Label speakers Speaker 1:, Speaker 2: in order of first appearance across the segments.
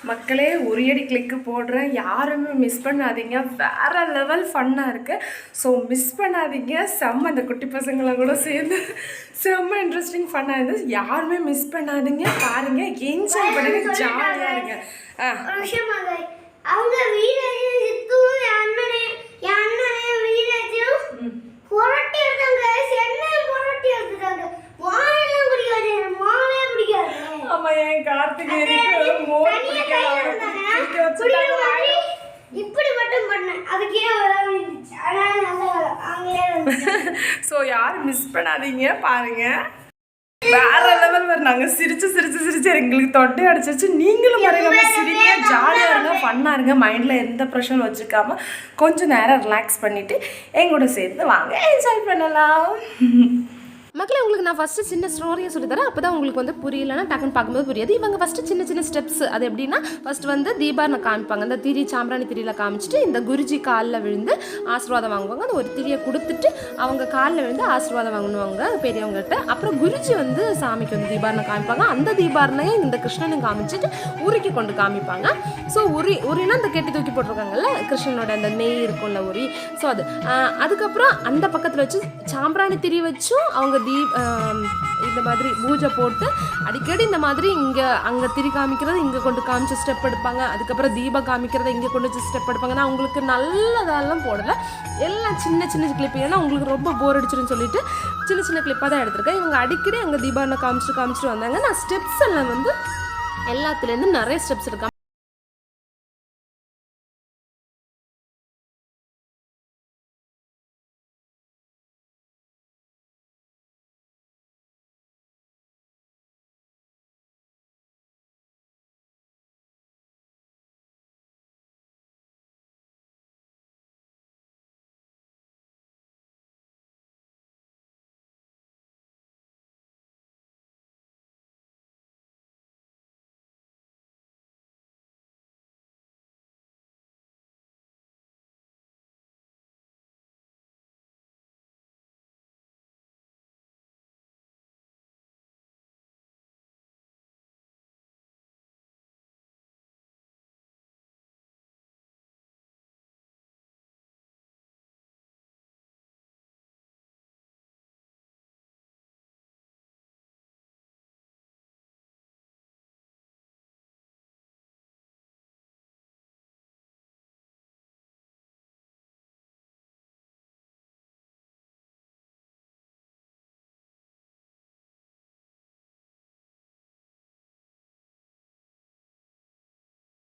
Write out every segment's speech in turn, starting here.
Speaker 1: மக்களே உரியடி கிளிக்கு போடுறேன், யாருமே மிஸ் பண்ணாதீங்க. வேறு லெவல் ஃபன்னாக இருக்குது. ஸோ மிஸ் பண்ணாதீங்க. செம்ம இந்த குட்டி பசங்களை கூட சேர்ந்து செம்ம இன்ட்ரெஸ்டிங் ஃபன்னாக இருந்தது. யாருமே மிஸ் பண்ணாதீங்க, பாருங்கள், என்ஜாய் பண்ணுங்க, ஜாலியாக இருங்க.
Speaker 2: அவங்க
Speaker 1: ஆமா, என் கார்த்திகேயனுக்கு மோர் பிடிக்காத
Speaker 2: இப்படி மட்டும் பண்ணேன், அதுக்கே
Speaker 1: ஸோ யாரும் மிஸ் பண்ணாதீங்க, பாருங்க, வேற லெவல் வேறு. நாங்கள் சிரிச்சு எங்களுக்கு தொட்டை அடிச்சிச்சு. நீங்களும் பாருங்க, சிரிங்க, ஜாலியாக இருங்க, ஃபன்னாக இருங்க, மைண்டில் எந்த ப்ரெஷரும் வச்சுக்காம கொஞ்சம் நேரம் ரிலாக்ஸ் பண்ணிவிட்டு எங்கூட சேர்ந்து வாங்க, என்ஜாய் பண்ணலாம்.
Speaker 3: மக்களே, உங்களுக்கு நான் ஃபஸ்ட்டு சின்ன ஸ்டோரியை சொல்லித்தரேன். அப்போ தான் உங்களுக்கு வந்து புரியலன்னா டக்குன்னு பார்க்கும்போது புரியாது. இவங்க ஃபஸ்ட்டு சின்ன ஸ்டெப்ஸ். அது எப்படின்னா, ஃபஸ்ட்டு வந்து தீபாவளி காமிப்பாங்க. அந்த திரி சாம்பிராணி திரியில் காமிச்சிட்டு இந்த குருஜி காலில் விழுந்து ஆசீர்வாதம் வாங்குவாங்க. அந்த ஒரு திரியை கொடுத்துட்டு அவங்க காலில் விழுந்து ஆசீர்வாதம் வாங்குவாங்க பெரியவங்ககிட்ட. அப்புறம் குருஜி வந்து சாமிக்கு வந்து தீபாவளி காமிப்பாங்க. அந்த தீபாவளியை இந்த கிருஷ்ணனும் காமிச்சிட்டு உரிக்கு கொண்டு காமிப்பாங்க. ஸோ உரினா அந்த கெட்டி தூக்கி போட்டிருக்காங்கல்ல, கிருஷ்ணனோட அந்த நெய் இருக்கும்ல உரி. ஸோ அதுக்கப்புறம் அந்த பக்கத்தில் வச்சு சாம்பிராணி திரி வச்சும் அவங்க இந்த மாதிரி பூஜை போட்டு அடிக்கடி இந்த மாதிரி அங்கே திரி காமிக்கிறது இங்கே கொண்டு காமிச்சு ஸ்டெப் எடுப்பாங்க. அதுக்கப்புறம் தீபம் காமிக்கிறத இங்கே கொண்டு வச்சு ஸ்டெப் எடுப்பாங்க. நான் உங்களுக்கு நல்லதெல்லாம் போடலை, எல்லாம் சின்ன கிளிப்பு. ஏன்னா உங்களுக்கு ரொம்ப போர் அடிச்சிருன்னு சொல்லிட்டு சின்ன கிளிப்பாக தான் எடுத்திருக்கேன். இவங்க அடிக்கடி அங்கே தீபாவளி காமிச்சிட்டு வந்தாங்க. நான் ஸ்டெப்ஸ் எல்லாம் வந்து எல்லாத்துலேருந்து நிறைய ஸ்டெப்ஸ் இருக்கா.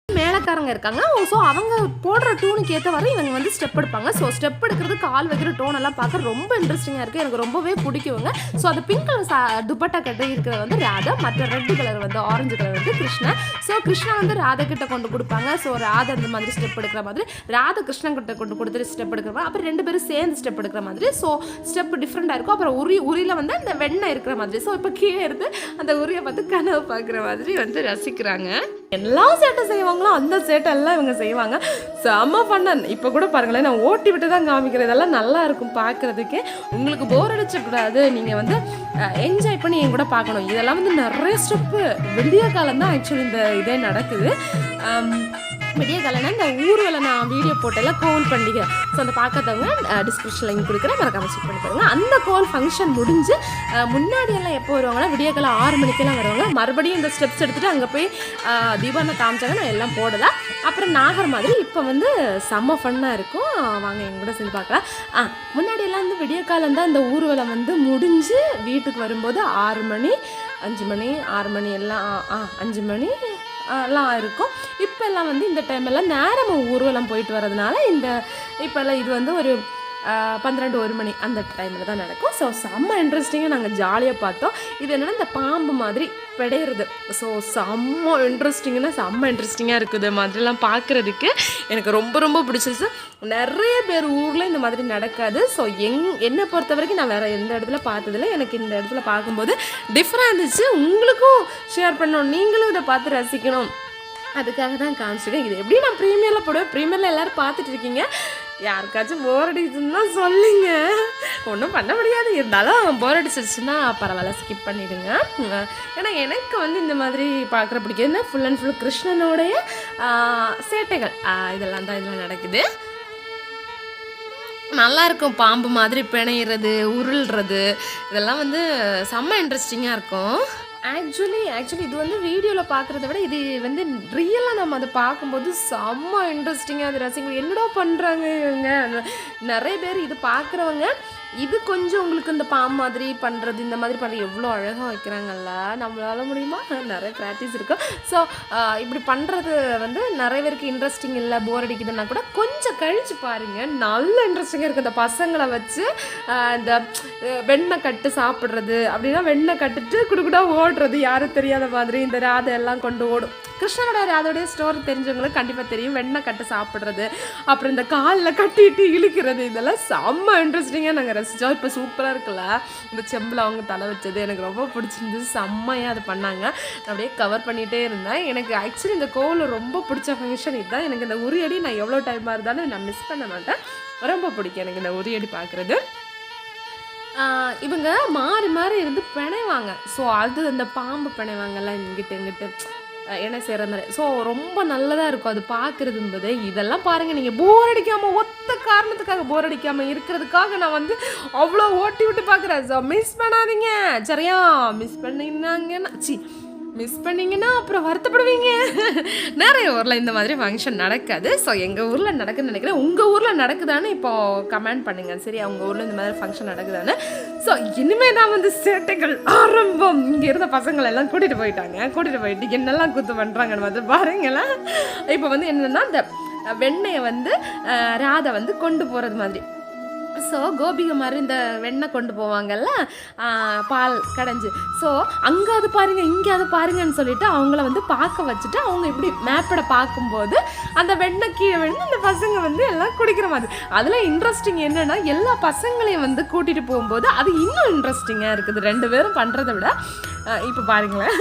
Speaker 3: மேலக்காரங்க இருக்காங்க. ஸோ அவங்க போடுற டூனுக்கு ஏற்ற வரை இவங்க வந்து ஸ்டெப் எடுப்பாங்க. ஸோ ஸ்டெப் எடுக்கிறது, கால் வைக்கிற டோனெல்லாம் பார்க்க ரொம்ப இன்ட்ரெஸ்டிங்காக இருக்குது. எனக்கு ரொம்பவே பிடிக்குங்க. ஸோ அது பிங்க் கலர் துப்பட்டா கட்ட இருக்கிறது வந்து ராதா, மற்ற ரெட் கலர் வந்து ஆரஞ்சு கலர் வந்து கிருஷ்ணா. ஸோ கிருஷ்ணா வந்து ராதா கிட்ட கொண்டு கொடுப்பாங்க. ஸோ ராதா அந்த மாதிரி ஸ்டெப் எடுக்கிற மாதிரி, ராதா கிருஷ்ணன் கிட்ட கொண்டு கொடுத்துட்டு ஸ்டெப் எடுக்கிற மாதிரி, அப்புறம் 2 பேரும் சேர்ந்து ஸ்டெப் எடுக்கிற மாதிரி. ஸோ ஸ்டெப் டிஃப்ரெண்ட்டாக இருக்கும். அப்புறம் உரியில் வந்து அந்த வெண்ணெய் இருக்கிற மாதிரி. ஸோ இப்போ கீழே இருந்து அந்த உரியை பார்த்து கனவு பார்க்குற மாதிரி வந்து ரசிக்கிறாங்க. எல்லா சேட்டை செய்வாங்களோ அந்த சேட்டை எல்லாம் இவங்க செய்வாங்க. செம்ம ஃபன்னன். இப்போ கூட பாருங்களேன், நான் ஓட்டி விட்டு தான் காமிக்கிறேன். இதெல்லாம் நல்லா இருக்கும் பார்க்குறதுக்கு. உங்களுக்கு போர் அடிச்சக்கூடாது, நீங்கள் வந்து என்ஜாய் பண்ணி என் கூட பார்க்கணும். இதெல்லாம் வந்து நிறைய ஸ்டெப்பு. விடிய காலம் தான் ஆக்சுவலி இந்த இதே நடக்குது. விடிய காலம்னா இந்த ஊர்வலம் நான் வீடியோ போட்டெல்லாம் கோவில் பண்டிகை. ஸோ அந்த பார்க்காதவங்க டிஸ்கிரிப்ஷன் லிங்க் கொடுக்குறேன், மறக்காம செக் பண்ணி பாருங்க. அந்த கோவில் ஃபங்க்ஷன் முடிஞ்சு முன்னாடியெல்லாம் எப்போ வருவாங்கன்னா விடிய காலம் 6 மணிக்கெல்லாம் வருவாங்க. மறுபடியும் இந்த ஸ்டெப்ஸ் எடுத்துகிட்டு அங்கே போய் தீபாவளி காமிச்சாங்க. நான் எல்லாம் போடலாம். அப்புறம் நாகர் மாதிரி இப்போ வந்து செம்ம ஃபன்னாக இருக்கும். வாங்க எங்க கூட சேர்ந்து பார்க்கலாம். முன்னாடியெல்லாம் வந்து விடிய காலம் தான் இந்த ஊர்வலம் வந்து முடிஞ்சு வீட்டுக்கு வரும்போது 6 மணி 5 மணி 6 மணி எல்லாம் 5 மணி எல்லாம் இருக்கும். இப்போல்லாம் வந்து இந்த டைமெல்லாம் நேரமாக ஊர்வலம் போயிட்டு வரதுனால இப்போல்லாம் இது வந்து ஒரு 12-1 மணி அந்த டைமில் தான் நடக்கும். ஸோ செம்ம இன்ட்ரெஸ்டிங்காக நாங்கள் ஜாலியாக பார்த்தோம். இது என்னென்னா இந்த பாம்பு மாதிரி பெடையிறது. ஸோ செம்ம இன்ட்ரெஸ்டிங்காக இருக்குது மாதிரிலாம் பார்க்குறதுக்கு. எனக்கு ரொம்ப பிடிச்சிருச்சு. நிறைய பேர் ஊரில் இந்த மாதிரி நடக்காது. ஸோ என்னை பொறுத்த வரைக்கும் நான் வேறு எந்த இடத்துல பார்த்ததில்ல. எனக்கு இந்த இடத்துல பார்க்கும்போது டிஃப்ரெண்ட் இருந்துச்சு. உங்களுக்கும் ஷேர் பண்ணணும், நீங்களும் இதை பார்த்து ரசிக்கணும், அதுக்காக தான் காமிச்சிருக்கேன். இது எப்படி நான் ப்ரீமியரில் போடுவேன். ப்ரீமியரில் எல்லோரும் பார்த்துட்டு இருக்கீங்க. யாருக்காச்சும் போர் அடிக்குதுன்னா சொல்லுங்க, ஒன்றும் பண்ண முடியாது. இருந்தாலும் போர் அடிச்சிருச்சுன்னா பரவாயில்ல, ஸ்கிப் பண்ணிவிடுங்க. ஏன்னா எனக்கு வந்து இந்த மாதிரி பார்க்குற பிடிக்குதுன்னா ஃபுல் அண்ட் ஃபுல் கிருஷ்ணனுடைய சேட்டைகள் இதெல்லாம் தான் இதில் நடக்குது. நல்லாயிருக்கும். பாம்பு மாதிரி பிணையிறது, உருள்றது, இதெல்லாம் வந்து செம்ம இன்ட்ரெஸ்டிங்காக இருக்கும். ஆக்சுவலி இது வந்து வீடியோவில் பார்க்குறத விட இது வந்து ரியலாக நம்ம அதை பார்க்கும்போது செம்ம இன்ட்ரெஸ்டிங்காக அது ரசிகர்கள் என்னடா பண்ணுறாங்க இவங்க. நிறைய பேர் இது பார்க்குறவங்க இது கொஞ்சம் உங்களுக்கு இந்த பாம்பு மாதிரி பண்ணுறது, இந்த மாதிரி பண்ணுறது எவ்வளோ அழகாக வைக்கிறாங்கல்ல, நம்மளால முடியுமா? நிறைய ப்ராக்டிஸ் இருக்கும். ஸோ இப்படி பண்ணுறது வந்து நிறைய பேருக்கு இன்ட்ரெஸ்டிங் இல்லை, போர் அடிக்குதுன்னா கூட கொஞ்சம் கழித்து பாருங்கள், நல்ல இன்ட்ரெஸ்டிங்காக இருக்குது. இந்த பசங்களை வச்சு இந்த வெண்ணெய் கட்டு சாப்பிட்றது, அப்படின்னா வெண்ணெய் கட்டுட்டு குடுக்குடா ஓடுறது, யாரும் தெரியாத மாதிரி இந்த ராதை எல்லாம் கொண்டு ஓடும். கிருஷ்ணனோட ராதையோடைய ஸ்டோரி தெரிஞ்சவங்களுக்கு கண்டிப்பாக தெரியும். வெண்ணெய் கட்டு சாப்பிட்றது, அப்புறம் இந்த காலில் கட்டிட்டு இழுக்கிறது, இதெல்லாம் செம்ம இன்ட்ரெஸ்டிங்காக நாங்கள் ரசித்தோம். இப்போ சூப்பராக இருக்குல்ல, இந்த செம்பில் அவங்க தலை வச்சது எனக்கு ரொம்ப பிடிச்சிருந்தது. செம்மையாக அது பண்ணாங்க. நான் அப்படியே கவர் பண்ணிகிட்டே இருந்தேன். எனக்கு ஆக்சுவலி இந்த கோவிலில் ரொம்ப பிடிச்ச ஃபங்க்ஷன் இதுதான். எனக்கு இந்த உரியடி நான் எவ்வளோ டைமாக இருந்தாலும் நான் மிஸ் பண்ண மாட்டேன். ரொம்ப பிடிக்கும் எனக்கு இந்த உரியடி பார்க்குறது. இவங்க மாறி மாறி இருந்து பிணைவாங்க. ஸோ அது அந்த பாம்பு பிணைவாங்கல்ல இங்கிட்டு என்ன செய்கிற மாதிரி. ஸோ ரொம்ப நல்லதாக இருக்கும் அது பார்க்குறதும்போது. இதெல்லாம் பாருங்கள், நீங்கள் போர் அடிக்காமல், ஒத்த காரணத்துக்காக போர் அடிக்காமல் இருக்கிறதுக்காக நான் வந்து அவ்வளோ ஓட்டி விட்டு பார்க்குறேன். ஸோ மிஸ் பண்ணாதீங்க சரியா. மிஸ் பண்ணிங்கன்னா அப்புறம் வருத்தப்படுவீங்க. நிறைய ஊரில் இந்த மாதிரி ஃபங்க்ஷன் நடக்காது. ஸோ எங்கள் ஊரில் நடக்குதுன்னு நினைக்கிறேன். உங்கள் ஊரில் நடக்குதான்னு இப்போ கமெண்ட் பண்ணுங்கள் சரியா. உங்கள் ஊரில் இந்த மாதிரி ஃபங்க்ஷன் நடக்குதான்னு. ஸோ இனிமேல் நான் வந்து சேட்டைகள் ஆரம்பம். இங்கே இருந்த பசங்களெல்லாம் கூட்டிகிட்டு போயிட்டு என்னெல்லாம் கூத்து பண்ணுறாங்கன்னு வந்து பாருங்களேன். இப்போ வந்து என்னென்னா இந்த வெண்ணெயை வந்து ராதை வந்து கொண்டு போகிறது மாதிரி. ஸோ கோபிகை மாதிரி இந்த வெண்ணெய் கொண்டு போவாங்கல்ல, பால் கடைஞ்சி. ஸோ அங்கே அது பாருங்கள், இங்கே அது பாருங்கன்னு சொல்லிட்டு அவங்கள வந்து பார்க்க வச்சுட்டு அவங்க இப்படி மேப்படை பார்க்கும்போது அந்த வெண்ணெய் கீழே விழுந்து இந்த பசங்க வந்து எல்லாம் குடிக்கிற மாதிரி. அதில் இன்ட்ரெஸ்டிங் என்னென்னா எல்லா பசங்களையும் வந்து கூட்டிகிட்டு போகும்போது அது இன்னும் இன்ட்ரெஸ்டிங்காக இருக்குது. 2 பேரும் பண்ணுறதை விட. இப்போ பாருங்களேன்.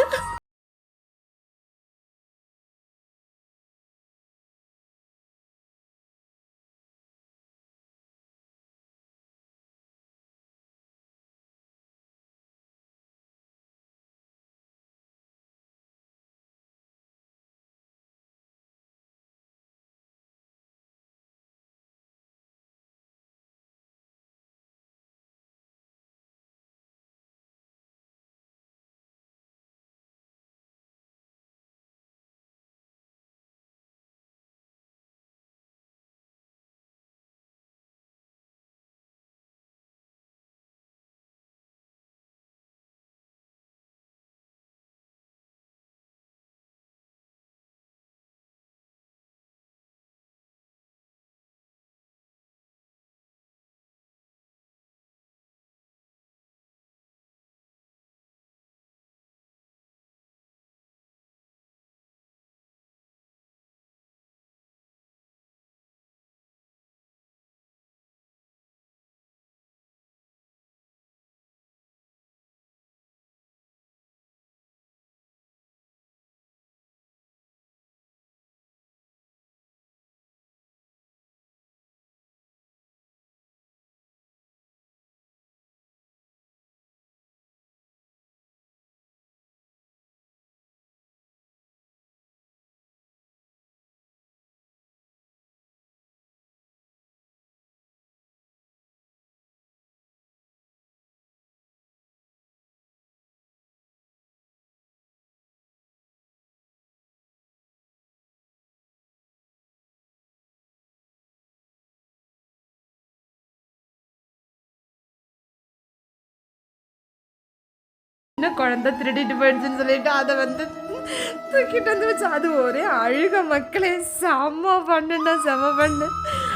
Speaker 3: இன்னும் குழந்தை திருடிட்டு போயிடுச்சுன்னு சொல்லிட்டு அதை வந்து தூக்கிட்டு வந்து வச்சு அது ஒரே அழுக மக்களே. செம்ம பண்ணு.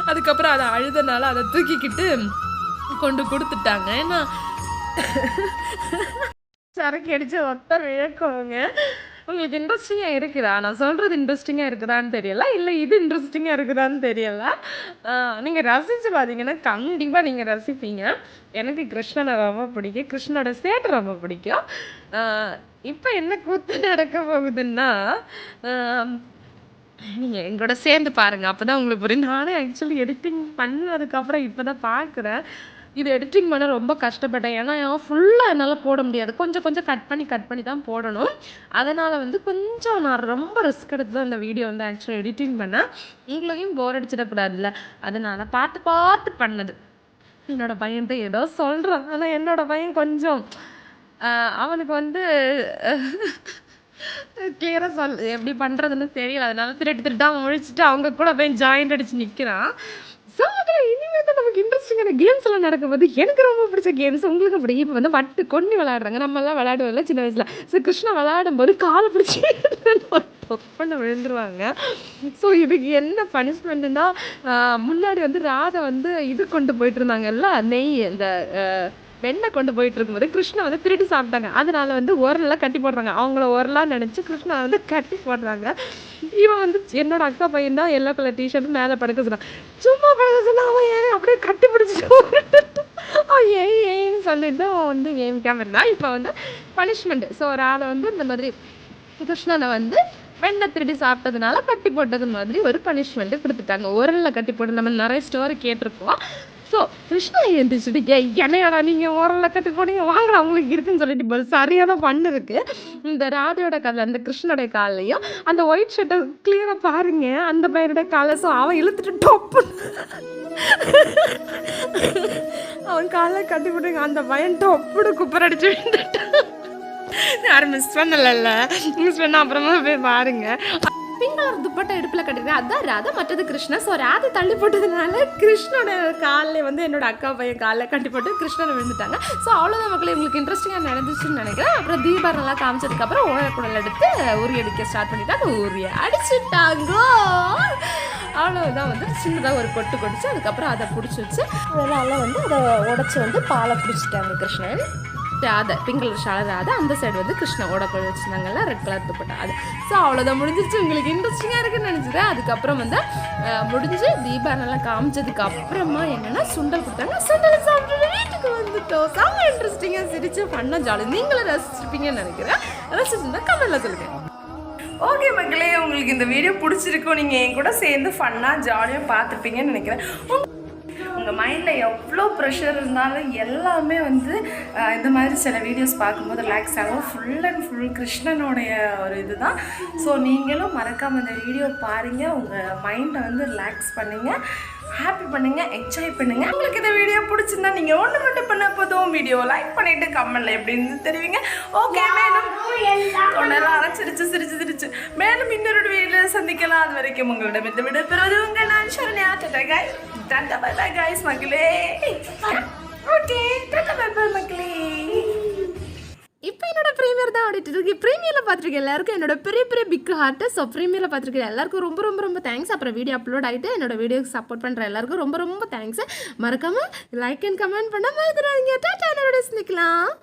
Speaker 3: அதுக்கப்புறம் அதை அழுதனால அதை தூக்கிக்கிட்டு கொண்டு கொடுத்துட்டாங்க. ஏன்னா சரக்கு அடிச்சு ஒத்த விழக்கோங்க. உங்களுக்கு இன்ட்ரெஸ்டிங்காக இருக்குதா? நான் சொல்கிறது இன்ட்ரெஸ்டிங்காக இருக்குதான்னு தெரியல, இல்லை இது இன்ட்ரெஸ்டிங்காக இருக்குதான்னு தெரியல. நீங்கள் ரசித்து பார்த்தீங்கன்னா கண்டிப்பாக நீங்கள் ரசிப்பீங்க. எனக்கு கிருஷ்ணனை ரொம்ப பிடிக்கும், கிருஷ்ணனோட சேட்டை ரொம்ப பிடிக்கும். இப்போ என்ன கூத்து நடக்க போகுதுன்னா நீங்கள் எங்களோட சேர்ந்து பாருங்கள், அப்போ தான் உங்களுக்கு புரியும். நானே ஆக்சுவலி எடிட்டிங் பண்ணதுக்கப்புறம் இப்போ தான் பார்க்குறேன். இது எடிட்டிங் பண்ண ரொம்ப கஷ்டப்பட்டேன். ஏன்னா ஃபுல்லாக என்னால் போட முடியாது. கொஞ்சம் கொஞ்சம் கட் பண்ணி தான் போடணும். அதனால் வந்து கொஞ்சம் நான் ரொம்ப ரிஸ்க் எடுத்து தான் இந்த வீடியோ வந்து ஆக்சுவலி எடிட்டிங் பண்ணேன். உங்களையும் போர் அடிச்சிடக்கூடாதுல்ல, அதனால் பார்த்து பண்ணது. என்னோடய பையன்ட்டு ஏதோ சொல்கிறான், ஆனால் என்னோடய பையன் கொஞ்சம் அவனுக்கு வந்து கிளியராக எப்படி பண்ணுறதுன்னு தெரியல. அதனால திருட்டா முழிச்சிட்டு அவங்க கூட போய் ஜாயிண்ட் அடித்து நிற்கிறான். ஸோ அதில் இனிமேல் தான் நமக்கு இன்ட்ரெஸ்டிங்கான கேம்ஸ் எல்லாம் நடக்கும்போது எனக்கு ரொம்ப பிடிச்ச கேம்ஸ் உங்களுக்கு அப்படி இப்போ வந்து வட்டு கொண்டு விளையாடுறாங்க. நம்மளாம் விளையாடுவோம்ல சின்ன வயசில். ஸோ கிருஷ்ணா விளையாடும்போது காலை பிடிச்சி பண்ண விழுந்துருவாங்க. ஸோ இதுக்கு என்ன பனிஷ்மெண்ட்டுன்னா, முன்னாடி வந்து ராதை வந்து இது கொண்டு போயிட்டு இருந்தாங்கல்ல, நெய் இந்த வெண்ணெய் கொண்டு போயிட்டு இருக்கும்போது கிருஷ்ணா வந்து திருடி சாப்பிட்டாங்க. அதனால வந்து உரலாம் கட்டி போடுறாங்க. அவங்கள உரலாம் நினச்சி கிருஷ்ணா வந்து கட்டி போடுறாங்க. இவன் வந்து என்னோட அக்கா பையன் தான் எல்லோ கலர் டிஷர்ட் மேலே படுக்க சொன்னான். சும்மா படுக்க சொன்னா அவன் ஏன் அப்படியே கட்டி பிடிச்சிட்டு ஏன்னு சொல்லிட்டு அவன் வந்து ஏமிக்காம இருந்தான். இப்போ வந்து பனிஷ்மெண்ட். ஸோ ஒரு ஆளை வந்து இந்த மாதிரி கிருஷ்ணனை வந்து வெண்ணெய் திருடி சாப்பிட்டதுனால கட்டி போட்டது மாதிரி ஒரு பனிஷ்மெண்ட்டு கொடுத்துட்டாங்க. உரலில் கட்டி போட்டு நம்ம நிறைய ஸ்டோரி கேட்டிருக்கோம். ஸோ கிருஷ்ணா எழுந்திரிச்சுட்டு என்னையாடா நீங்கள் உரலில் கட்டி போனீங்க வாங்கலாம் அவங்களுக்கு இருக்குன்னு சொல்லிட்டு இப்போ சரியான பண்ணு இருக்கு. இந்த ராதையோட காலில் அந்த கிருஷ்ணனுடைய காலையும் அந்த ஒயிட் ஷர்ட்டை கிளியராக பாருங்க, அந்த பையனுடைய காலை. ஸோ அவன் இழுத்துட்டு டொப்பு அவன் காலை கட்டி போட்டுங்க, அந்த பையன் டொப்புடு குப்பர் அடிச்சு விழுந்துட்டான். யாரும் மிஸ் பண்ணல, மிஸ் பண்ண அப்புறமா போய் பாருங்க. பிங்க் கலர் துப்பட்டா இடுப்பில் கட்டிருக்கேன், அதான் ராதா, மற்றது கிருஷ்ணா. ஸோ ராதை தள்ளி போட்டதுனால கிருஷ்ணனோட காலில் வந்து என்னோட அக்கா பையன் காலில் கட்டி போட்டு கிருஷ்ணனை விழுந்துட்டாங்க. ஸோ அவ்வளோதான் மக்களே, உங்களுக்கு இன்ட்ரெஸ்டிங்காக நடந்துச்சுன்னு நினைக்கிறேன். அப்புறம் தீபம் நல்லா காமிச்சதுக்கப்புறம் ஓழக்குடல் எடுத்து உரி அடிக்க ஸ்டார்ட் பண்ணிட்டாங்க. உரிய அடிச்சுட்டாங்கோ. அவ்வளோதான் வந்து சின்னதாக ஒரு கொட்டு கொடிச்சு அதுக்கப்புறம் அதை பிடிச்சி வச்சு அதனால வந்து அதை உடச்சி வந்து பாலை பிடிச்சிட்டாங்க கிருஷ்ணன். ராதை பிங்க் கலர் ஷாலை ராதை, அந்த சைடு வந்து கிருஷ்ணா ஓடக்குழல் வச்சுருந்தாங்கல்ல ரெட் கலர் துப்பட்டா அது. ஸோ அவ்வளோதான் முடிஞ்சிச்சு. உங்களுக்கு இன்ட்ரெஸ்டிங்காக இருக்குன்னு நினச்சிட்டேன். அதுக்கப்புறம் வந்து முடிஞ்சு தீபாவளிலாம் காமிச்சதுக்கு அப்புறமா என்னென்னா சுண்டல் கொடுத்தாங்க. சுண்டல் சாப்பிட்டு வீட்டுக்கு வந்துட்டோம். செம்ம இன்ட்ரெஸ்டிங்காக சிரிச்சு பண்ண ஜாலி. நீங்களும் ரசிச்சிருப்பீங்கன்னு நினைக்கிறேன். ரசிச்சிருந்தா கமெண்ட்டில் சொல்லுங்கள்.
Speaker 1: ஓகே மக்களே, உங்களுக்கு இந்த வீடியோ பிடிச்சிருக்கும். நீங்கள் என் கூட சேர்ந்து ஃபன்னாக ஜாலியாக பார்த்துருப்பீங்கன்னு நினைக்கிறேன். உங்கள் மைண்டில் எவ்வளோ ப்ரெஷர் இருந்தாலும் எல்லாமே வந்து இந்த மாதிரி சில வீடியோஸ் பார்க்கும்போது ரிலாக்ஸ் ஆகும். ஃபுல் அண்ட் ஃபுல் கிருஷ்ணனுடைய ஒரு இது தான். ஸோ நீங்களும் மறக்காமல் இந்த வீடியோ பாருங்கள், உங்கள் மைண்டை வந்து ரிலாக்ஸ் பண்ணுங்கள், ஹாப்பி பண்ணுங்கள், என்ஜாய் பண்ணுங்கள். உங்களுக்கு இந்த வீடியோ பிடிச்சிருந்தா நீங்கள் ஒன்று மட்டும் பண்ண போதும், வீடியோவை லைக் பண்ணிவிட்டு கமெண்ட்டில் எப்படின்னு தெரிவிங்க. ஓகே, மேலும் தொண்டெல்லாம் சிரிச்சு மேலும் இன்னொரு வீடியோ சந்திக்கலாம். அது வரைக்கும் உங்களிடம் இந்த விட பெறுவது உங்கள் நான் Saranya. Tata bye bye guys மக்களே. ஓகே, டாடா பை பை மக்களே.
Speaker 3: இப்போ என்னோட ப்ரீமியர் தான் ஆடிட்டு இருக்கு. ப்ரீமியரில் பார்த்துருக்கேன் எல்லாருக்கும் என்னோட பெரிய பிக் ஹார்ட்டு. ஸோ ப்ரீமியரில் பார்த்துருக்கேன் எல்லாருக்கும் ரொம்ப தேங்க்ஸ். அப்புறம் வீடியோ அப்லோட் ஆகிட்டு என்னோட வீடியோக்கு சப்போர்ட் பண்ணுற எல்லாருக்கும் ரொம்ப தேங்க்ஸ். மறக்காமல் லைக் அண்ட் கமெண்ட் பண்ண மறந்துடாதீங்க. டாடா, என்னோட சந்திக்கலாம்.